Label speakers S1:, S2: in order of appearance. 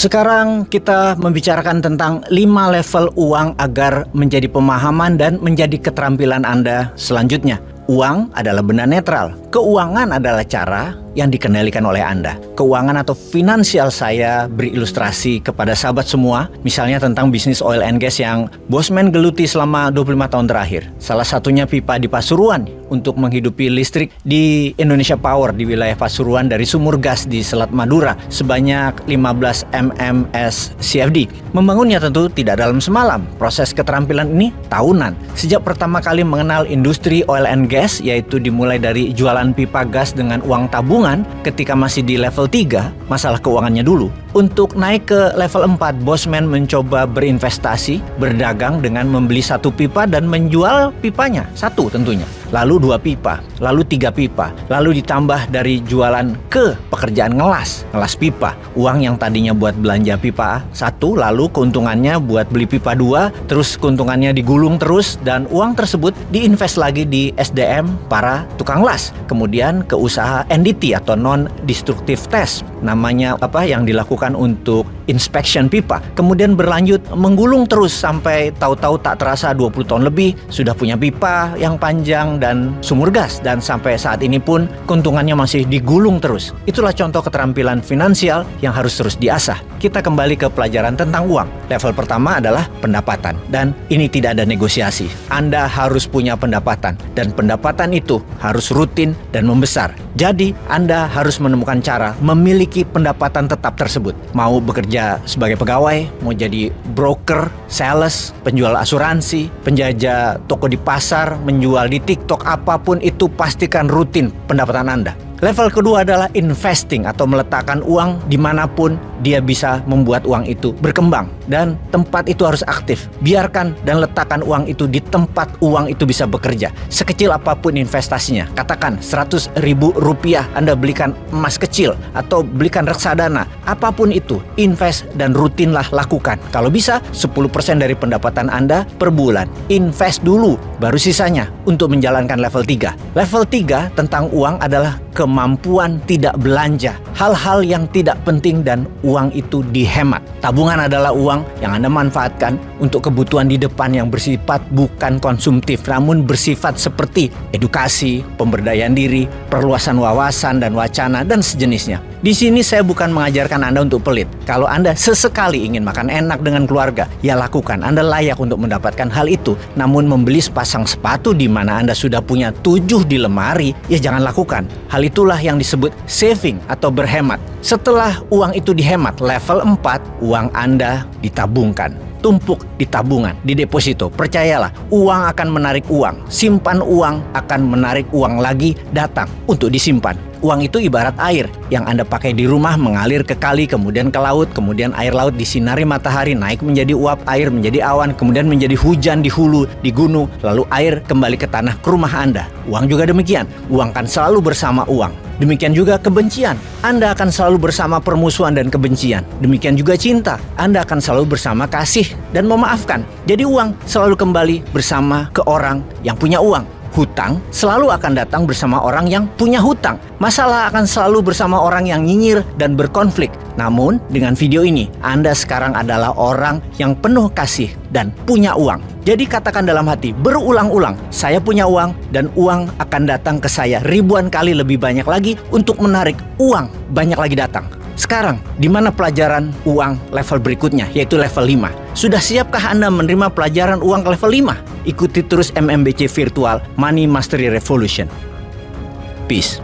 S1: Sekarang kita membicarakan tentang 5 level uang agar menjadi pemahaman dan menjadi keterampilan Anda selanjutnya. Uang adalah benda netral. Keuangan adalah cara yang dikendalikan oleh Anda. Keuangan atau finansial saya berilustrasi kepada sahabat semua, misalnya tentang bisnis oil and gas yang Bosman geluti selama 25 tahun terakhir. Salah satunya pipa di Pasuruan untuk menghidupi listrik di Indonesia Power di wilayah Pasuruan dari sumur gas di Selat Madura sebanyak 15 MMS CFD. Membangunnya tentu tidak dalam semalam. Proses keterampilan ini tahunan. Sejak pertama kali mengenal industri oil and gas, yaitu dimulai dari jualan pipa gas dengan uang tabungan ketika masih di level 3, masalah keuangannya dulu. Untuk naik ke level 4, Bosman mencoba berinvestasi, berdagang dengan membeli 1 pipa dan menjual pipanya, 1 tentunya. Lalu 2 pipa, lalu 3 pipa, lalu ditambah dari jualan ke pekerjaan ngelas pipa. Uang yang tadinya buat belanja pipa 1, lalu keuntungannya buat beli pipa 2, terus keuntungannya digulung terus, dan uang tersebut diinvest lagi di SDM para tukang las. Kemudian ke usaha NDT atau non-destructive test, namanya yang dilakukan untuk inspection pipa. Kemudian berlanjut menggulung terus sampai tahu-tahu tak terasa 20 tahun lebih sudah punya pipa yang panjang dan sumur gas, dan sampai saat ini pun keuntungannya masih digulung terus. Itulah contoh keterampilan finansial yang harus terus diasah. Kita kembali ke pelajaran tentang uang. Level pertama adalah pendapatan, dan ini tidak ada negosiasi. Anda harus punya pendapatan, dan pendapatan itu harus rutin dan membesar. Jadi Anda harus menemukan cara memiliki pendapatan tetap tersebut. Mau bekerja sebagai pegawai, mau jadi broker, sales, penjual asuransi, penjajah toko di pasar, menjual di TikTok, apapun itu pastikan rutin pendapatan Anda. Level kedua adalah investing atau meletakkan uang dimanapun dia bisa membuat uang itu berkembang, dan tempat itu harus aktif. Biarkan dan letakkan uang itu di tempat uang itu bisa bekerja. Sekecil apapun investasinya, katakan 100 ribu rupiah Anda belikan emas kecil atau belikan reksadana, apapun itu, invest dan rutinlah lakukan. Kalau bisa 10% dari pendapatan Anda per bulan. Invest dulu, baru sisanya untuk menjalankan level 3. Level 3 tentang uang adalah kemampuan tidak belanja hal-hal yang tidak penting dan uang itu dihemat. Tabungan adalah uang yang Anda manfaatkan untuk kebutuhan di depan yang bersifat bukan konsumtif, namun bersifat seperti edukasi, pemberdayaan diri, perluasan wawasan dan wacana dan sejenisnya. Di sini saya bukan mengajarkan Anda untuk pelit. Kalau Anda sesekali ingin makan enak dengan keluarga, ya lakukan. Anda layak untuk mendapatkan hal itu. Namun membeli sepasang sepatu di mana Anda sudah punya 7 di lemari, ya jangan lakukan. Hal itulah yang disebut saving atau berhemat. Setelah uang itu dihemat, level 4, uang Anda ditabungkan. Tumpuk di tabungan, di deposito. Percayalah, uang akan menarik uang. Simpan uang akan menarik uang lagi datang untuk disimpan. Uang itu ibarat air yang Anda pakai di rumah mengalir ke kali, kemudian ke laut, kemudian air laut disinari matahari, naik menjadi uap air, menjadi awan, kemudian menjadi hujan di hulu, di gunung, lalu air kembali ke tanah, ke rumah Anda. Uang juga demikian. Uang kan selalu bersama uang. Demikian juga kebencian. Anda akan selalu bersama permusuhan dan kebencian. Demikian juga cinta. Anda akan selalu bersama kasih dan memaafkan. Jadi uang selalu kembali bersama ke orang yang punya uang. Hutang selalu akan datang bersama orang yang punya hutang. Masalah akan selalu bersama orang yang nyinyir dan berkonflik. Namun dengan video ini, Anda sekarang adalah orang yang penuh kasih dan punya uang. Jadi katakan dalam hati, berulang-ulang, saya punya uang dan uang akan datang ke saya ribuan kali lebih banyak lagi untuk menarik uang banyak lagi datang. Sekarang, di mana pelajaran uang level berikutnya, yaitu level 5? Sudah siapkah Anda menerima pelajaran uang level 5? Ikuti terus MMBC Virtual Money Mastery Revolution. Peace.